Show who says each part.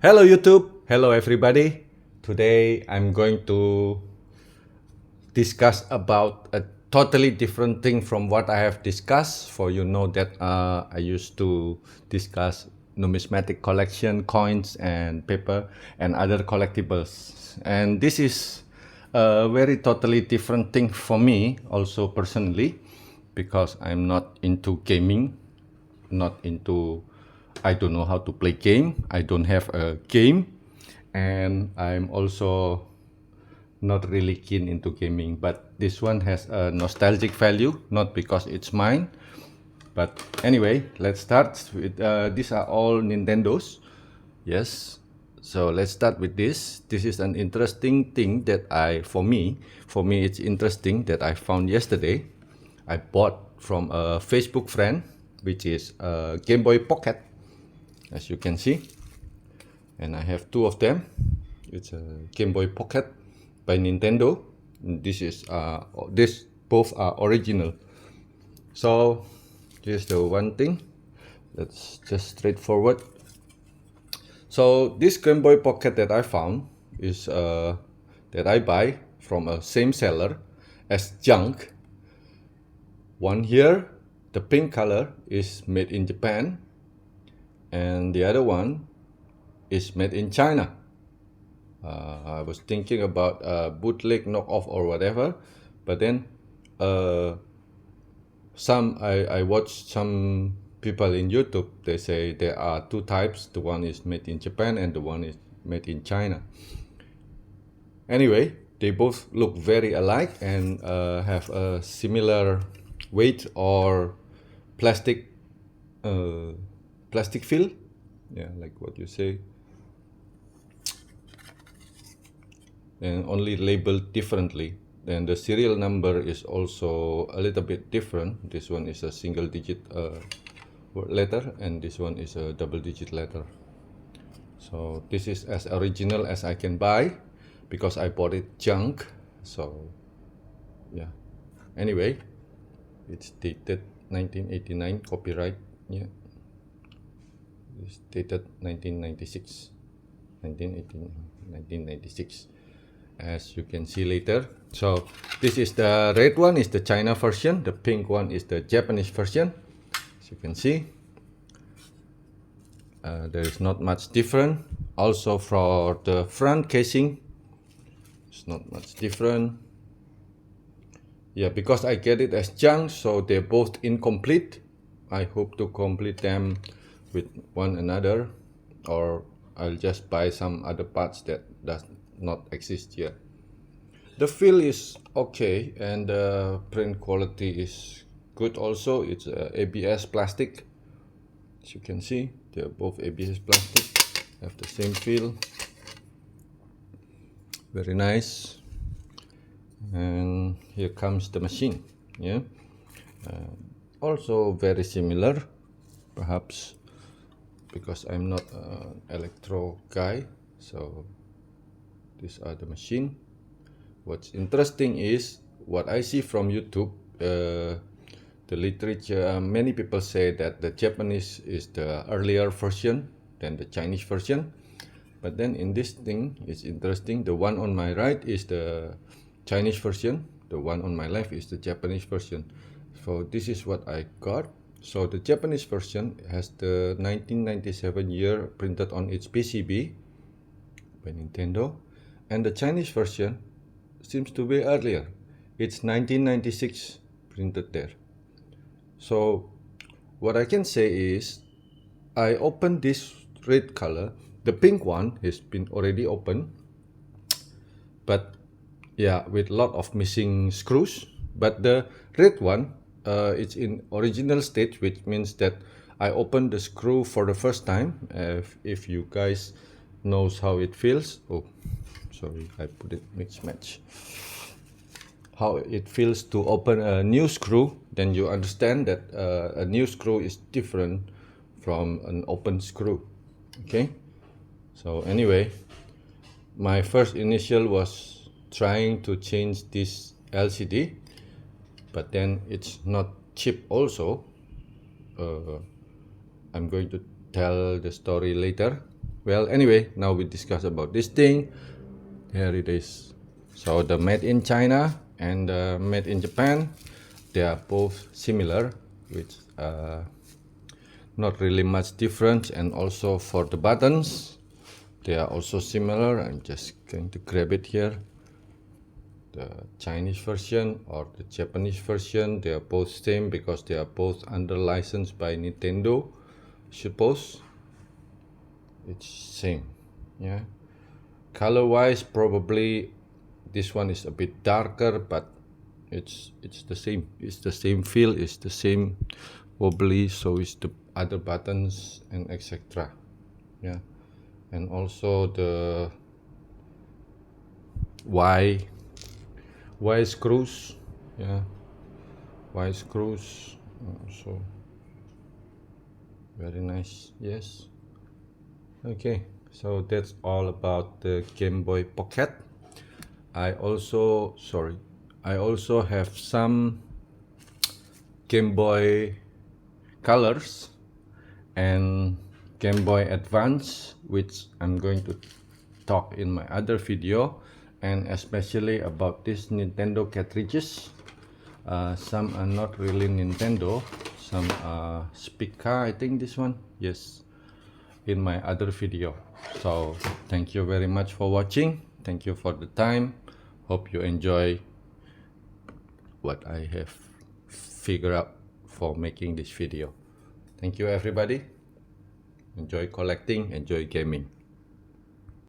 Speaker 1: Hello YouTube, hello everybody. Today I'm going to discuss about a totally different thing from what I have discussed. For you know that I used to discuss numismatic collection, coins and paper and other collectibles. And this is a very totally different thing for me also personally, because I'm not into gaming, not into, I don't know how to play game. I don't have a game, and I'm also not really keen into gaming. But this one has a nostalgic value, not because it's mine. But anyway, let's start with these are all Nintendos. Yes. So let's start with this. This is an interesting thing that for me, it's interesting that I found yesterday. I bought from a Facebook friend, which is a Game Boy Pocket, as you can see. And I have two of them. It's a Game Boy Pocket by Nintendo. This both are original. So here's the one thing. Let's just straightforward. So this Game Boy Pocket that I found is that I buy from a same seller as junk. One here, the pink color is made in Japan, and the other one is made in China. I was thinking about a bootleg knockoff or whatever, but then I watched some people in YouTube. They say there are two types. The one is made in Japan and the one is made in China. Anyway, they both look very alike and have a similar weight or plastic plastic feel. Yeah, like what you say. And only labeled differently. Then the serial number is also a little bit different. This one is a single digit letter and this one is a double digit letter. So this is as original as I can buy because I bought it junk. So yeah, anyway, it's dated 1989, copyright. Yeah, it's dated 1996, 1996, as you can see later. So this is the red one is the China version, the pink one is the Japanese version. As you can see, there is not much different. Also for the front casing, it's not much different. Yeah, because I get it as junk, so they're both incomplete. I hope to complete them with one another, or I'll just buy some other parts that does not exist yet. The feel is okay and the print quality is good also. It's ABS plastic. As you can see, they're both ABS plastic, have the same feel. Very nice. And here comes the machine. Yeah, also very similar, perhaps because I'm not an electro guy. So these are the machine. What's interesting is what I see from YouTube, the literature, many people say that the Japanese is the earlier version than the Chinese version. But then in this thing, it's interesting. The one on my right is the Chinese version. The one on my left is the Japanese version. So this is what I got. So the Japanese version has the 1997 year printed on its PCB by Nintendo. And the Chinese version seems to be earlier. It's 1996 printed there. So what I can say is I opened this red color. The pink one has been already opened, but yeah, with a lot of missing screws. But the red one, it's in original state, which means that I opened the screw for the first time. If you guys knows how it feels. Oh, sorry, I put it mix match. How it feels to open a new screw, then you understand that a new screw is different from an open screw. Okay, so anyway, my first initial was trying to change this LCD, but then it's not cheap also. I'm going to tell the story later. Well, anyway, now we discuss about this thing. Here it is. So the made in China and the made in Japan, they are both similar, which not really much difference. And also for the buttons, they are also similar. I'm just going to grab it here. The Chinese version or the Japanese version, they are both same because they are both under license by Nintendo. Suppose it's same, yeah. Color wise, probably this one is a bit darker, but it's the same. It's the same feel. It's the same wobbly. So is the other buttons and etc. Yeah, and also the Y screws. Yeah, Y screws. So very nice. Yes. Okay, so that's all about the Game Boy Pocket. I also have some Game Boy Colors and Game Boy Advance, which I'm going to talk in my other video, and especially about these Nintendo cartridges. Some are not really Nintendo, some are Spica, I think this one, yes, in my other video. So thank you very much for watching. Thank you for the time. Hope you enjoy what I have figured out for making this video. Thank you everybody. Enjoy collecting, enjoy gaming.